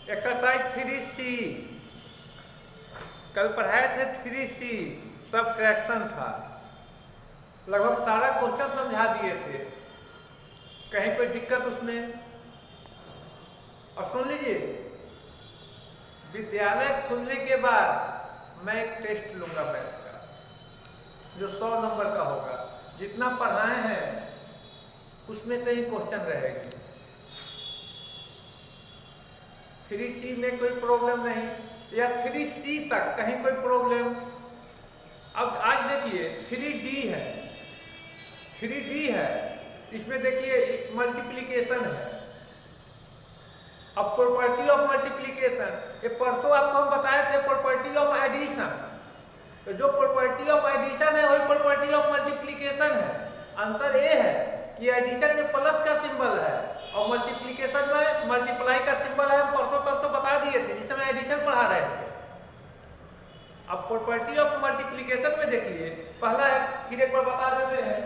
Exercise 3C कल पढ़ाए थे। 3C सबट्रैक्शन था, लगभग सारा क्वेश्चन समझा दिए थे, कहीं कोई दिक्कत उसमें। और सुन लीजिए, विद्यालय खुलने के बाद मैं एक टेस्ट लूंगा मैथ का, जो 100 नंबर का होगा। जितना पढ़ाए हैं उसमें से ही क्वेश्चन रहेगी। 3C में कोई प्रॉब्लम नहीं, या 3C तक कहीं कोई प्रॉब्लम। अब आज देखिए 3D है, 3D है, इसमें देखिए मल्टीप्लिकेशन है। अब प्रॉपर्टी ऑफ मल्टीप्लिकेशन, ये परसों आपको हम बताए थे प्रॉपर्टी ऑफ एडिशन। तो जो प्रॉपर्टी ऑफ एडिशन है वही प्रॉपर्टी ऑफ मल्टीप्लिकेशन है। अंतर ये है कि एडिशन में प्लस का सिंबल है और मल्टीप्लिकेशन में मल्टीप्लाई का सिंबल है। हम परसों तब तो बता दिए थे जिस समय एडिशन पढ़ा रहे थे। अब प्रॉपर्टी ऑफ मल्टीप्लिकेशन में देखिए, पहला है, फिर एक बार बता देते हैं।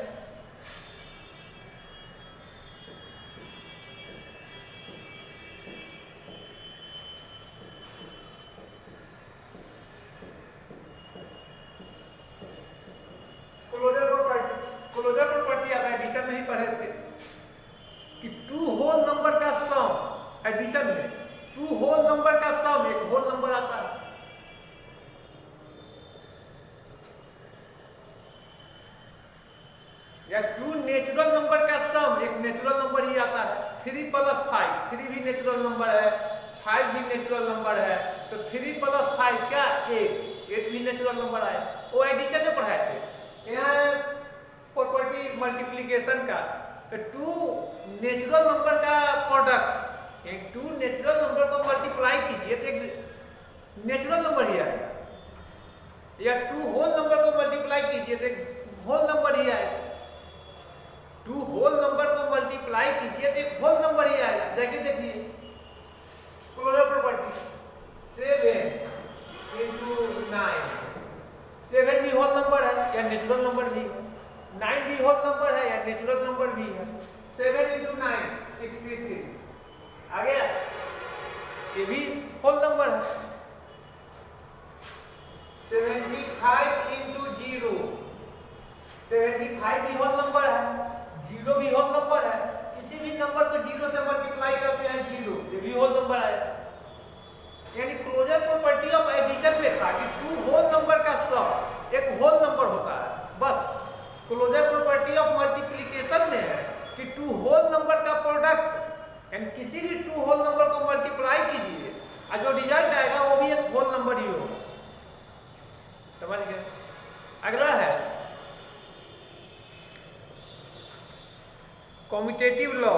क्लोजर प्रॉपर्टी आप एडिशन में ही पढ़े थे कि टू होल नंबर का सम, एडिशन में टू होल नंबर का सम एक होल नंबर आता है। या टू नेचुरल नंबर का सम एक नेचुरल नंबर ही आता है। 3 + 5, 3 भी नेचुरल नंबर है, 5 भी नेचुरल नंबर है। तो 3 + 5 क्या 8 भी नेचुरल नंबर आए। वो एडिशन में पढ़ाए थे। यहाँ प्रॉपर्टी मल्टीप्लिकेशन का, तो टू नेचुरल नंबर का प्रोडक्ट, एक टू नेचुरल नंबर को मल्टीप्लाई कीजिए तो एक नेचुरल नंबर ही आएगा। या टू होल नंबर को मल्टीप्लाई कीजिए तो एक होल नंबर ही आएगा। टू होल नंबर को मल्टीप्लाई कीजिए तो एक होल नंबर ही आएगा। देखिए क्लोजर प्रॉपर्टी 7 × 9, 7 भी होल नंबर है या नेचुरल नंबर भी है। 9 भी होल नंबर है या नेचुरल नंबर भी है। 7 × 9 63 आ गया, ये भी होल नंबर है। 75 × 0, 75 भी होल नंबर है, 0 भी होल नंबर है। किसी भी नंबर को 0 से मल्टीप्लाई करते हैं 0, ये भी होल नंबर है। यानी क्लोजर प्रॉपर्टी ऑफ एडिशन में था कि टू होल नंबर का सम एक होल नंबर होता है, बस। क्लोजर प्रॉपर्टी ऑफ मल्टीप्लिकेशन में है कि टू होल नंबर का प्रोडक्ट, यानी किसी भी टू होल नंबर को मल्टीप्लाई कीजिए और जो रिजल्ट आएगा वो भी एक होल नंबर ही होगा। समझ गए? अगला है कम्यूटेटिव लॉ।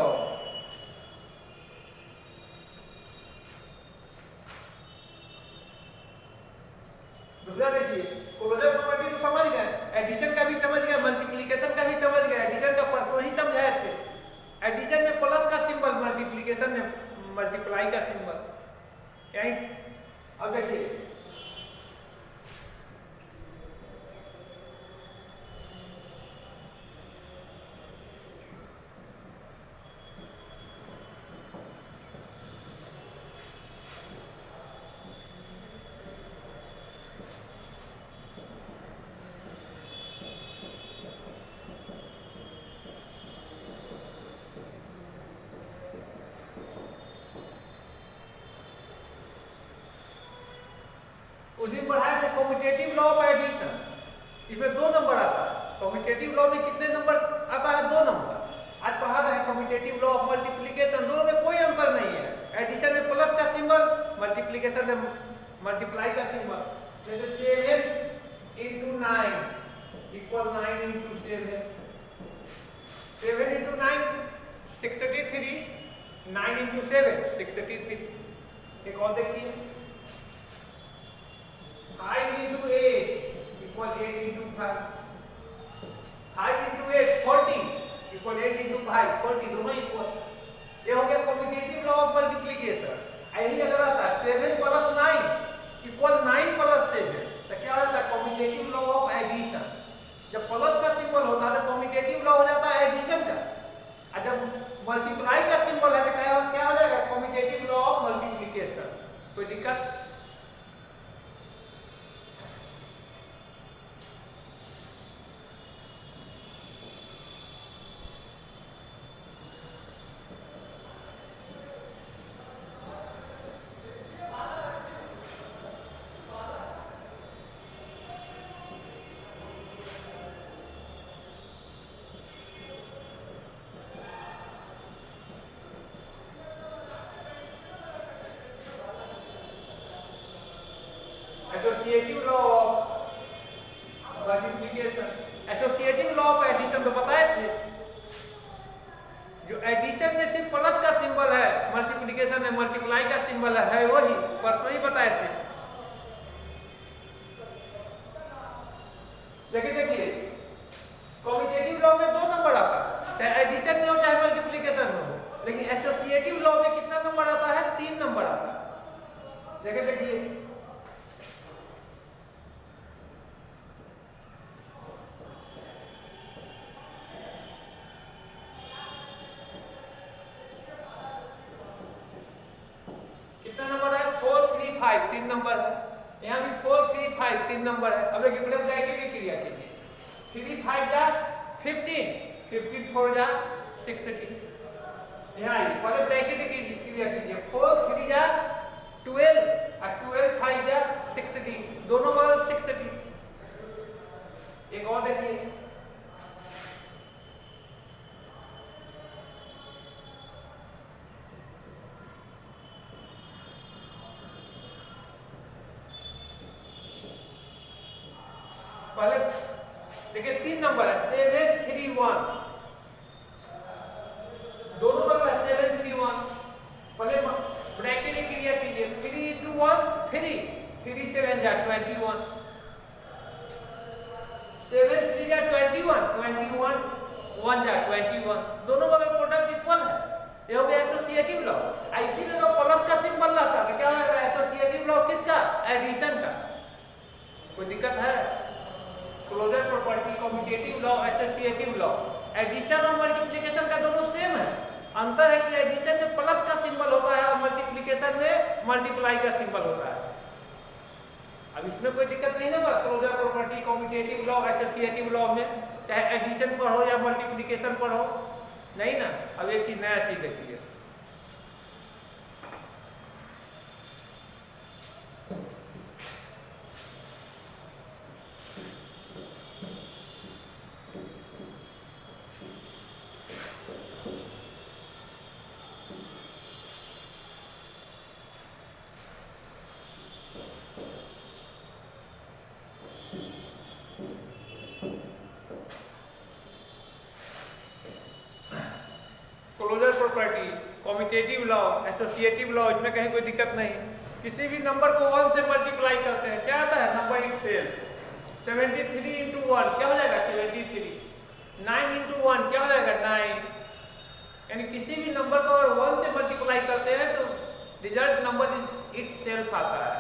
दूसरा देखिए, क्लोजर प्रॉपर्टी तो समझ गए, एडिशन का भी समझ गए, मल्टीप्लिकेशन का भी समझ गए। एडिशन का परसों ही समझाए थे। एडिशन में प्लस का सिंबल, मल्टीप्लिकेशन में मल्टीप्लाई का सिंबल। यही अब देखिए, उस दिन पढ़ाया था कम्यूटेटिव लॉ ऑफ एडिशन। इसमें 2 नंबर आता है। कम्यूटेटिव लॉ में कितने नंबर आता है? 2 नंबर। आज पढ़ा रहे हैं कम्यूटेटिव लॉ ऑफ मल्टीप्लिकेशन। दोनों में कोई अंतर नहीं है। एडिशन में प्लस का सिंबल, मल्टीप्लिकेशन में मल्टीप्लाई का सिंबल। जैसे 7 × 9 = 9 × 7, 7 × 9 63, 9 × 7 63। एक और देखिए, 5 × 8 = 8 × 5, 5 × 8 40 = 8 × 5 40, दोनों इक्वल। ये हो गया कम्यूटेटिव लॉ ऑफ मल्टीप्लिकेशन। यही अगर आता 7 + 9 = 9 + 7, तो क्या होता है? Commutative law of addition. जब प्लस का सिंबल होता है तो कम्यूटेटिव लॉ हो जाता है एडिशन का, और जब मल्टीप्लाई का सिंबल है तो क्या हो जाएगा? Commutative law of multiplication. दिक्कत? Associative law of multiplication, associative law of addition तो बताए थे। जो एडिशन में सिर्फ प्लस का सिंबल है, मल्टीप्लिकेशन में मल्टीप्लाई का सिंबल है वही परसों ही बताए थे। देखिए कॉम्यूटेटिव लॉ में 2 नंबर आता है, चाहे एडिशन में हो चाहे मल्टीप्लिकेशन में हो, लेकिन एसोसिएटिव लॉ में कितना नंबर आता है? 3 नंबर आता है। देखिए कितना नंबर है? 4 3 5 3 नंबर है, यहाँ भी 4 3 5 3 नंबर है। अब एक ब्रैकेट की क्रिया कीजिए, 3 5 जा 15, 15 4 जा 16। यहाँ पहले ब्रैकेट की क्रिया कीजिए, 4 3 जा 12 और 12 5 जा 16, दोनों बगल 16। एक और देखिए, पहले देखिए 3 नंबर है, 7 3 1, दोनों बगल है 7 3 1। पहले ब्रैकेट की क्रिया कीजिए, 3 into 1 3, 3 7 जा 21, 7 3 जा 21, 21 1 जा 21, दोनों बगल प्रोडक्ट इक्वल है। ये हो गया एसोसिएटिव लॉ। ऐसी में तो प्लस का सिंबल रहता है, क्या होगा एसोसिएटिव लॉ किसका? एडिशन का। कोई दिक्कत है? Closure property, commutative law, associative law, addition और मल्टीप्लिकेशन का दोनों सेम है। अंतर है कि एडिशन में प्लस का सिंबल होता है और मल्टीप्लिकेशन में मल्टीप्लाई का सिंबल होता है। अब इसमें कोई दिक्कत नहीं होगा। Closure property, commutative law, associative law में चाहे एडिशन पढ़ो या मल्टीप्लिकेशन पढ़ो, नहीं ना। अब एक चीज नया चीज देखिए, closure property, commutative law, associative law, इसमें कहीं कोई दिक्कत नहीं। किसी भी नंबर को 1 से मल्टीप्लाई करते हैं, क्या आता है? Number itself. 73 into 1 क्या हो जाएगा? 73। 9 into 1 क्या हो जाएगा? 9। यानी किसी भी नंबर को अगर 1 से मल्टीप्लाई करते हैं तो रिजल्ट नंबर इटसेल्फ आता है।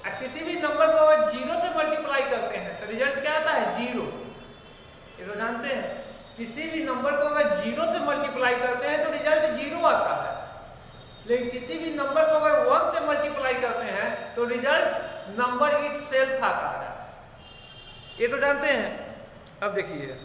और किसी भी नंबर को अगर 0 से मल्टीप्लाई करते हैं तो रिजल्ट क्या आता है? 0। ये तो जानते हैं। किसी भी नंबर को अगर 0 से मल्टीप्लाई करते हैं तो रिजल्ट 0 आता है, लेकिन किसी भी नंबर को अगर 1 से मल्टीप्लाई करते हैं तो रिजल्ट नंबर इटसेल्फ आता है। ये तो जानते हैं। अब देखिए,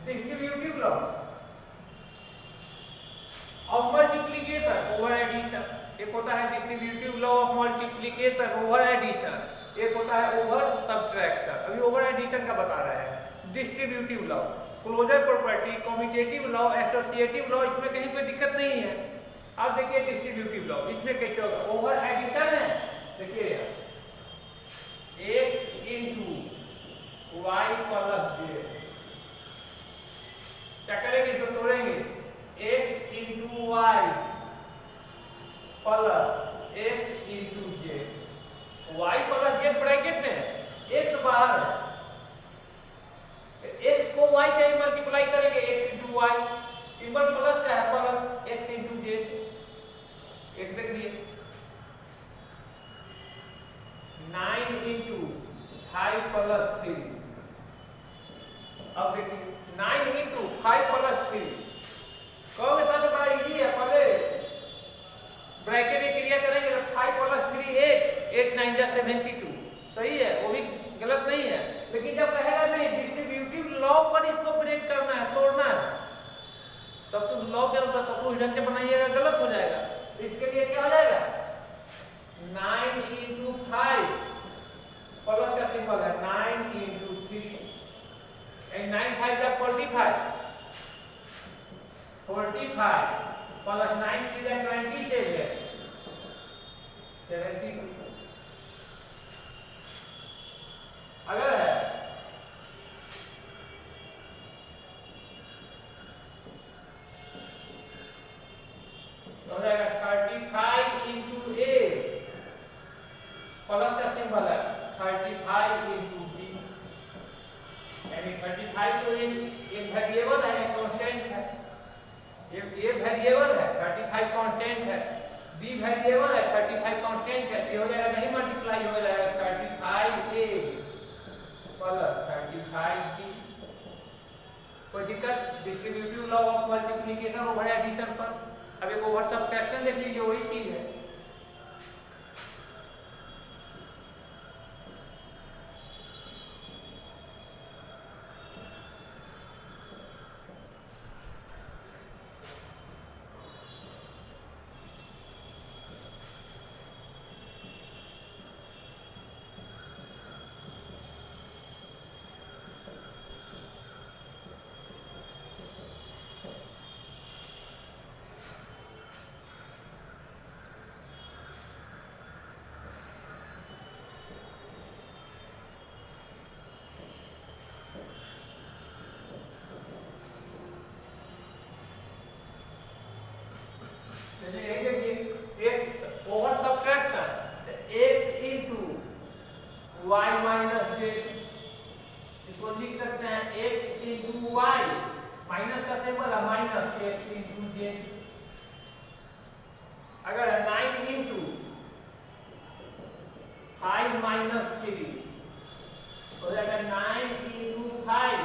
distributive law of multiplication over addition. एक होता है distributive law of multiplication over addition, एक होता है ओवर सब्ट्रैक्शन। अभी ओवर एडिशन का बता रहे हैं। Distributive law, closure property, commutative law, associative law, इसमें कहीं कोई दिक्कत नहीं है। अब देखिए डिस्ट्रीब्यूटिव लॉ, इसमें कैसे होगा? ओवर एडिशन है। देखिए x into 9 इंटू 5 प्लस 3। अब देखिए 9 इंटू 5 प्लस 3 कहोगे सर तो बड़ा इजी है। पहले ब्रैकेट की क्रिया करेंगे तो 5 प्लस 3 8 9 जा 72, सही है, वो भी गलत नहीं है। लेकिन जब कहेगा नहीं डिस्ट्रीब्यूटिव लॉ पर इसको ब्रेक करना है, तोड़ना है, तब तो लॉ के अनुसार तब तो ढंग से बनाइएगा, गलत हो जाएगा। इसके लिए क्या हो जाएगा 9 इंटू 5 प्लस का सिंबल है 9 इंटू 3 एंड 9 5 जा 45 प्लस 9 3 जा 20 से है 72। अगर है तो हो जाएगा 35 इंटू ए प्लस का सिंबल है 35 इंटू बी, यानी 35 तो एक वेरिएबल है, एक कांस्टेंट है। ये वेरिएबल है 35 कांस्टेंट है, बी वेरिएबल है 35 कांस्टेंट है। ये हो जाएगा नहीं मल्टीप्लाई हो जाएगा 35a प्लस 35b। कोई दिक्कत distributive law of multiplication over addition पर। अब एक ओवर सब्ट्रैक्शन देख लीजिए, वही चीज है। y माइनस जेड, इसको लिख सकते हैं x इंटू वाई, माइनस का सिंबल है माइनस x इंटू जेड। अगर 9 इंटू 5 माइनस 3 हो जाएगा 9 इंटू 5,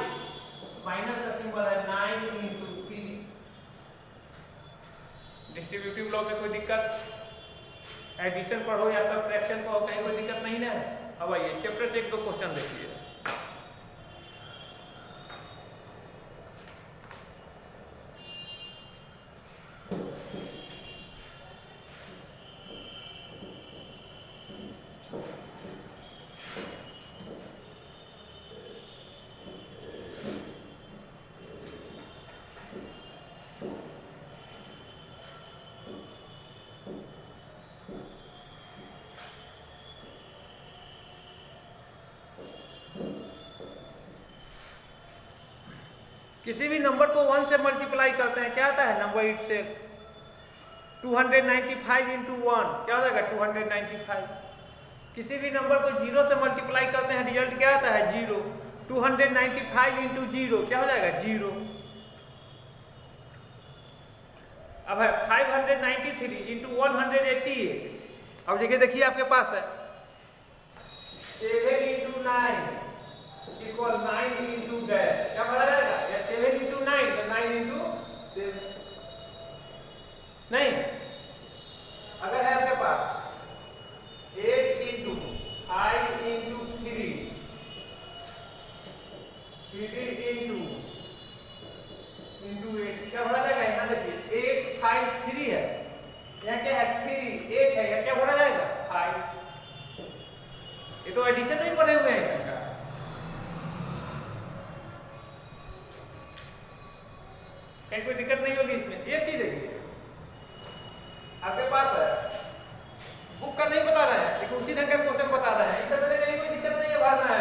माइनस का सिंबल है 9 इंटू 3। डिस्ट्रीब्यूटिव लॉ में कोई दिक्कत एडिशन पर हो या सब्ट्रैक्शन पर हो, कहीं कोई दिक्कत नहीं ना। अब आइए चैप्टर से एक दो क्वेश्चन देखिए। किसी भी नंबर को 1 से मल्टीप्लाई करते हैं, क्या आता है नंबर इट से 295 इंटू 1 क्या हो जाएगा 295। किसी भी नंबर को 0 से मल्टीप्लाई करते हैं, रिजल्ट क्या आता है 0। 295 इंटू 0 क्या हो जाएगा 0। अब है 593 इंटू 188। अब देखिए आपके पास है 7 इंटू 9 इक्वल 9 इंटू डैश, क्या बना जाएगा 7 इंटू 9 तो 9 इंटू 7 नहीं। अगर है आपके पास 8 इंटू 5 इंटू 3 इंटू 8 क्या बना जाएगा, यहाँ देखिए 8 5 3 है, यहाँ क्या है 3 8 है, यहाँ क्या बना जाएगा 5। ये तो एडिशन नहीं पढ़े हुए हैं इनका। कहीं कोई दिक्कत नहीं होगी इसमें। ये चीज देखिए आपके पास है, बुक का नहीं बता रहे हैं लेकिन उसी ढंग का क्वेश्चन बता रहे हैं, इससे पहले कहीं कोई दिक्कत नहीं है, भरना है।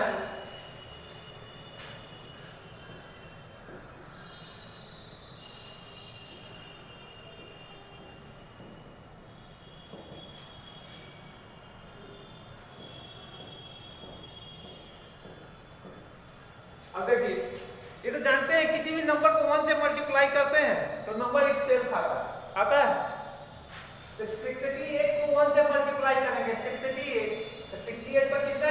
अब देखिए ये तो जानते हैं किसी भी नंबर को 1 से मल्टीप्लाई करते हैं तो नंबर इट सेल्फ आता है। तो 68 को 1 से मल्टीप्लाई करेंगे 68 तो 68 पर कितना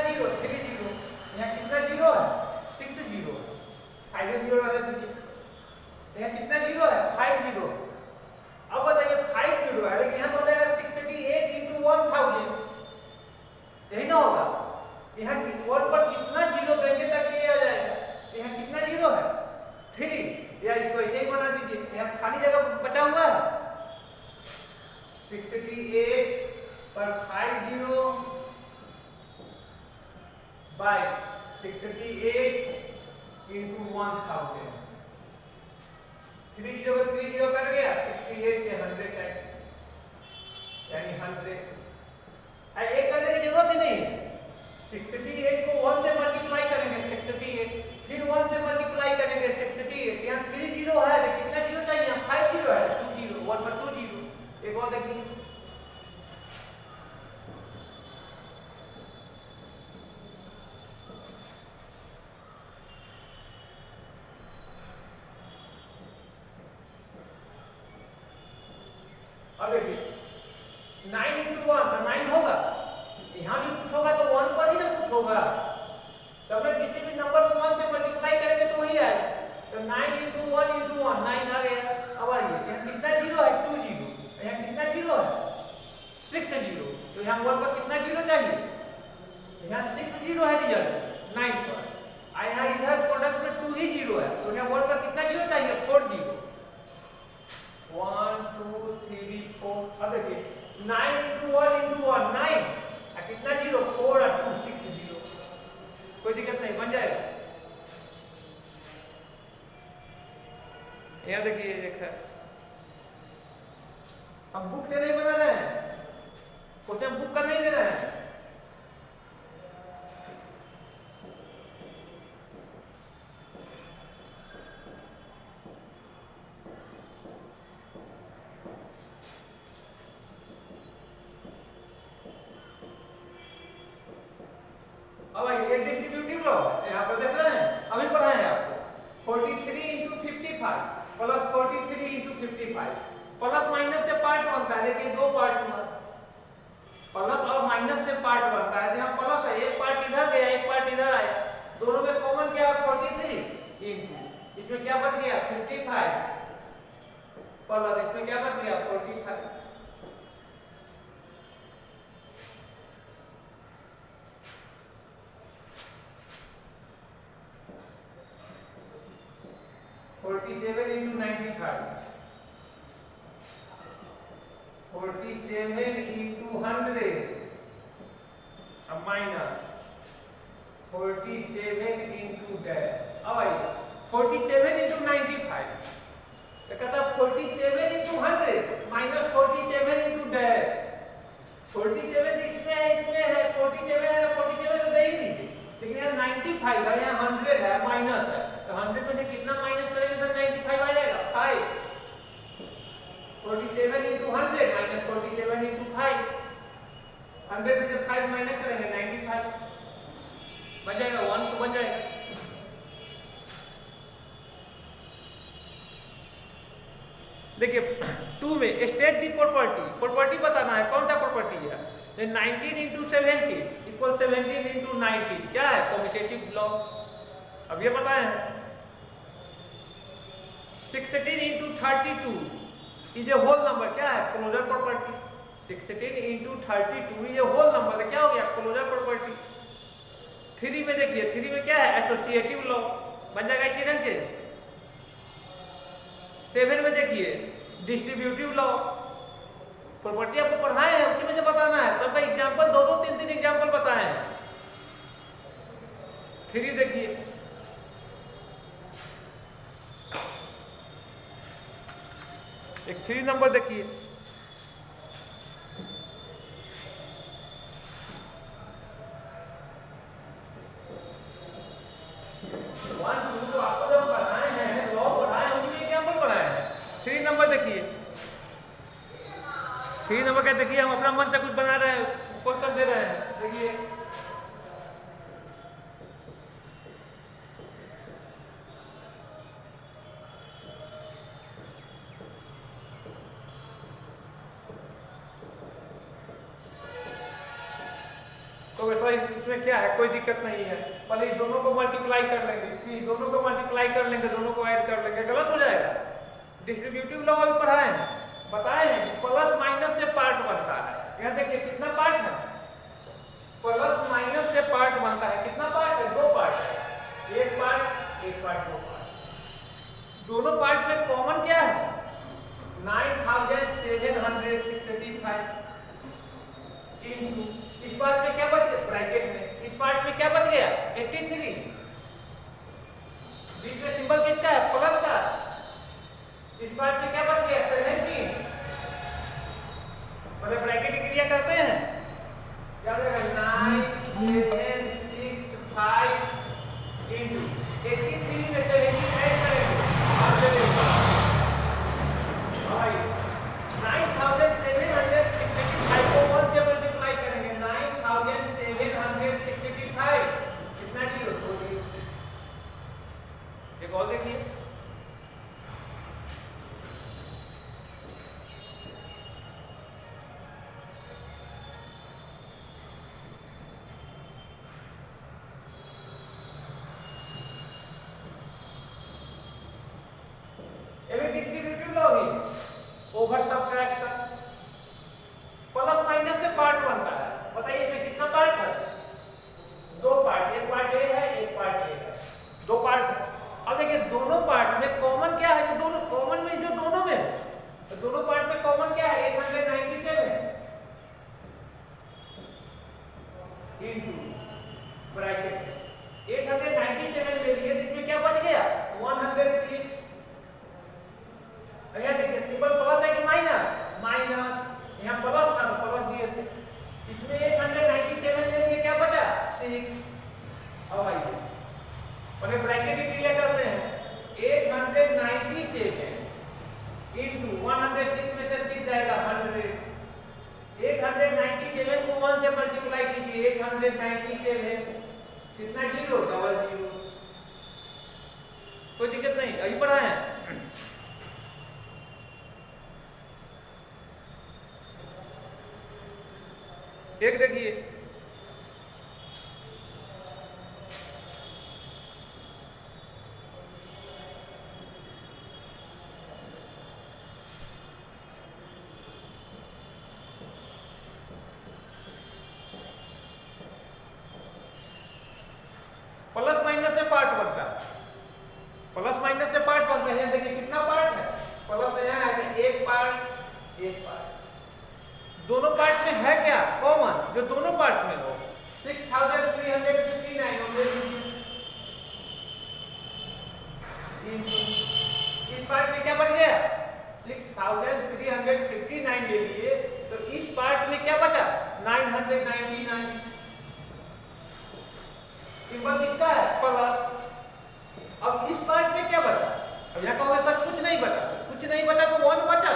यहाँ वन पर कितना जीरो देंगे ताकि ये आ जाएगा? यहाँ कितना जीरो है? 3। या इसको ऐसे ही बना दीजिए, यहाँ खाली जगह बचा हुआ है 68 पर 5 zero by 68 into 1000। 3 zero 3 zero cut गया, 68 से 100 है, यानी 100। एक करने की जरूरत ही नहीं है। 68 को 1 से मल्टीप्लाई करेंगे 68, फिर 1 से मल्टीप्लाई करेंगे 68। यहाँ 3 जीरो है तो कितना जीरो चाहिए? यहाँ 5 जीरो है, 2 जीरो, 1 पर 2 जीरो। एक और देखिए, अब देखिए 9 इंटू 1 तो 9 होगा, यहाँ भी कुछ होगा तो 1 पर ही ना कुछ होगा। तो अपने किसी भी नंबर को 1 से मल्टीप्लाई करेंगे तो वही आएगा। तो 9 इंटू 1 इंटू 1 9 आ गया। अब आइए यहाँ कितना जीरो है? 2 जीरो। यहाँ कितना जीरो है? 6 जीरो। तो यहाँ 1 पर कितना जीरो चाहिए? यहाँ 6 जीरो है रिजल्ट 9 पर। यहाँ इधर प्रोडक्ट में 2 ही जीरो है, तो यहाँ 1 पर कितना जीरो चाहिए? 4 जीरो। 1 2 3 4। अब देखिए 9 इंटू 1 इंटू 1 9, कितना जीरो? 4 और 2 6 जीरो। कोई दिक्कत नहीं, बन जाएगा। यहाँ देखिए एक है, हम बुक से नहीं बना रहे हैं, क्वेश्चन बुक का नहीं दे रहे हैं। अब ये डिस्ट्रीब्यूटिव लॉ यहाँ पर देख रहे हैं, अभी पढ़ाए हैं आपको। 43 into 55 plus 43 into 55। Plus minus से पार्ट बनता है, देखिए 2 पार्ट हुआ, प्लस और माइनस से पार्ट बनता है। यहाँ प्लस है, एक पार्ट इधर गया, एक पार्ट इधर आया, दोनों में कॉमन क्या है? 43 इंटू, इसमें क्या बच गया? 55 प्लस इसमें क्या बच गया? 45। 47 into 95, 47 into 100 minus 47 into dash. अब आइए 47 into 95 तो कहता 47 into 100 माइनस 47 into डैश। 47 इसमें है 47 है, 47 तो दे ही नहीं, लेकिन यहाँ 95 है, यहाँ 100 है, माइनस है, तो 100 में से कितना माइनस करेंगे तो 95 आ जाएगा 5। 47 into 100 माइनस 47 into 5, 100 में से 5 माइनस करेंगे 95 बन जाएगा, 1 तो बन जाएगा। देखिए 2 में स्टेट दी प्रॉपर्टी बताना है, कौन सा प्रॉपर्टी है? 19 into 70 इक्वल 17 into 19, क्या है? Commutative law. अब ये बताए हैं 16 into 32 is a whole number, क्या है? Closure property. 16 into 32 is a whole number, क्या हो गया? Closure property. 3 में देखिए 3 में क्या है? एसोसिएटिव लॉ, बन जाएगा इसी ढंग से। 7 में देखिए डिस्ट्रीब्यूटिव लॉ, प्रॉपर्टी आपको पढ़ाए हैं उसी में से बताना है। तो भाई एग्जांपल 2 3 एग्जांपल बताए हैं। 3 देखिए एक 3 नंबर देखिए, आपको जब पढ़ाए हैं लॉ पढ़ाए हैं उसी में एग्जांपल पढ़ाए हैं। 3 नंबर देखिए, 3 नंबर का देखिए हम अपना मन से कुछ बना रहे हैं, क्वेश्चन दे रहे हैं। देखिए तो वैसा इसमें क्या है, कोई दिक्कत नहीं है। पहले इस दोनों को मल्टीप्लाई कर लेंगे, फिर दोनों को मल्टीप्लाई कर लेंगे, दोनों को ऐड कर लेंगे, गलत हो जाएगा। डिस्ट्रीब्यूटिव लॉ भी पढ़ाए हैं, बताए हैं कि प्लस माइनस से पार्ट बनता है। यहाँ देखिए कितना पार्ट है? प्लस माइनस से पार्ट क्या बच गया 83, बीच में सिंबल किसका है प्लस का, इस पार्ट में क्या बच गया 17, और ब्रैकेट की क्रिया करते हैं क्या रहेगा 9 7 6 5 into 83 में 70 ऐड करेंगे और चलेगा भाई 9765 को 1 से मल्टीप्लाई करेंगे 9765 कितना जीरो हो गया। एक और देखिए ओवर सब्ट्रैक्शन प्लस माइनस से पार्ट बनता है। बताइए इसमें कितना पार्ट है, दो पार्ट, एक पार्ट ए है एक पार्ट ए है, दो पार्ट है। अब देखिए दोनों पार्ट में कॉमन क्या है, जो दोनों कॉमन में जो दोनों में तो दोनों पार्ट में कॉमन क्या है 897 इनटू ब्रैकेट 897 ले लिए, इसमें क्या बच गया 106। यहाँ देखिए सिंबल प्लस है कि माइनस, माइनस यहाँ प्लस था तो प्लस दिए थे, इसमें 897 ले लिए क्या बचा 6। अब आइए और ब्रैकेट की क्रिया करते हैं 897 इनटू 106 में से 6 जाएगा 100, 897 को 1 से मल्टीप्लाई कीजिए 897 कितना जीरो डबल जीरो, कोई दिक्कत नहीं अभी पढ़ा है। एक देखिए प्लस माइनस से पार्ट बनता है, प्लस माइनस से पार्ट बनता है। देखिए कितना पार्ट है प्लस यहाँ है एक पार्ट एक पार्ट, दोनों पार्ट में है क्या कॉमन, जो दोनों पार्ट में हो 6359 इस पार्ट में क्या बच गया 6359 ले लिए तो इस पार्ट में क्या बचा 999, सिंबल कितना है प्लस। अब इस पार्ट में क्या बचा, अब यहाँ कहोगे सर कुछ नहीं बचा, कुछ नहीं बचा तो 1 बचा।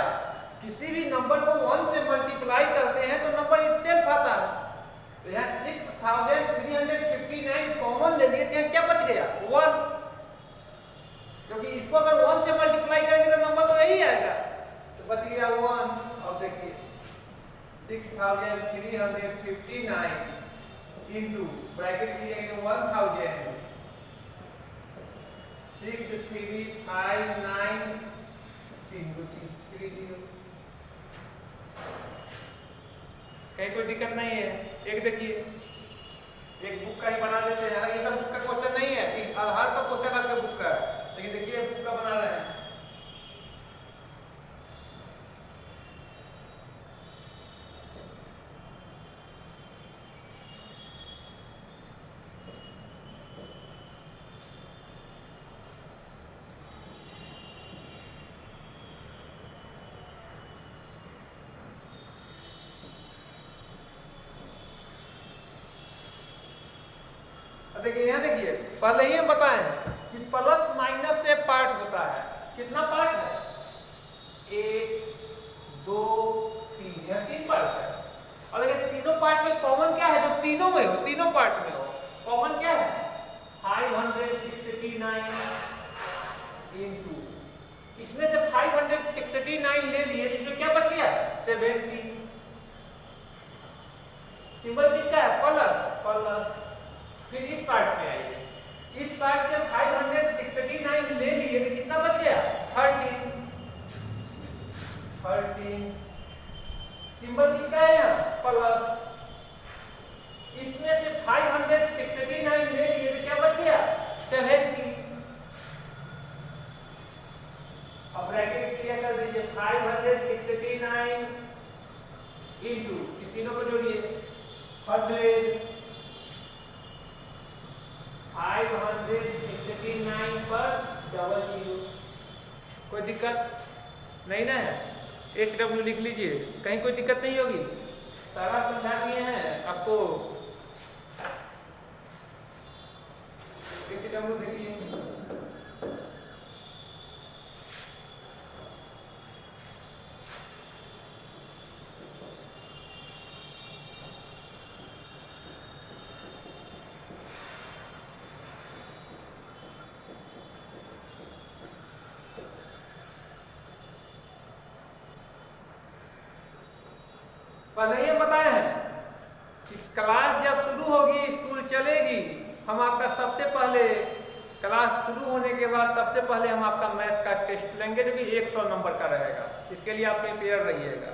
किसी भी नंबर को 1 से मल्टीप्लाई करते हैं तो नंबर इटसेल्फ आता है, तो यहाँ 6359 कॉमन ले लिए थे, क्या बच गया 1, क्योंकि इसको अगर 1 से मल्टीप्लाई करेंगे तो नंबर तो यही आएगा, तो बच गया 1। अब देखिए 6359 इनटू ब्रैकेट कीजिएगा 1000 6359 3 कहीं कोई दिक्कत नहीं है। एक देखिए एक बुक का ही बना देते हैं, ये सब बुक का क्वेश्चन नहीं है, आधार का क्वेश्चन आपके बुक का है, लेकिन देखिए बुक का बना रहे हैं। देखिए यहाँ देखिए पहले ही हम बताएं कि प्लस माइनस से पार्ट होता है, कितना पार्ट है 1 2 3, यह 3 पार्ट है। और देखिए तीनों पार्ट में कॉमन क्या है, जो तीनों में हो, तीनों पार्ट में हो कॉमन क्या है 569 इनटू, इसमें जब 569 ले लिए इसमें क्या बच गया 70, सिंबल किसका है प्लस प्लस। फिर इस पार्ट में आइए, इस पार्ट से 569 ले लिए तो कितना बच गया 13, सिंबल किसका है यहाँ प्लस। इसमें से 569 ले लिए तो क्या बच गया 70। अब ब्रैकेट क्लियर कर दीजिए 569 इनटू, तीनों को जोड़िए 100 569 पर डबल जीरो। कोई दिक्कत नहीं ना है? एक डब्ल्यू लिख लीजिए, कहीं कोई दिक्कत नहीं होगी। सारा समझा दिए हैं आपको। एक डब्ल्यू देखिए, पहले ये बताए हैं कि क्लास जब शुरू होगी, स्कूल चलेगी, हम आपका सबसे पहले क्लास शुरू होने के बाद सबसे पहले हम आपका मैथ का टेस्ट लेंगे जो कि 100 नंबर का रहेगा। इसके लिए आप प्रिपेयर रहिएगा।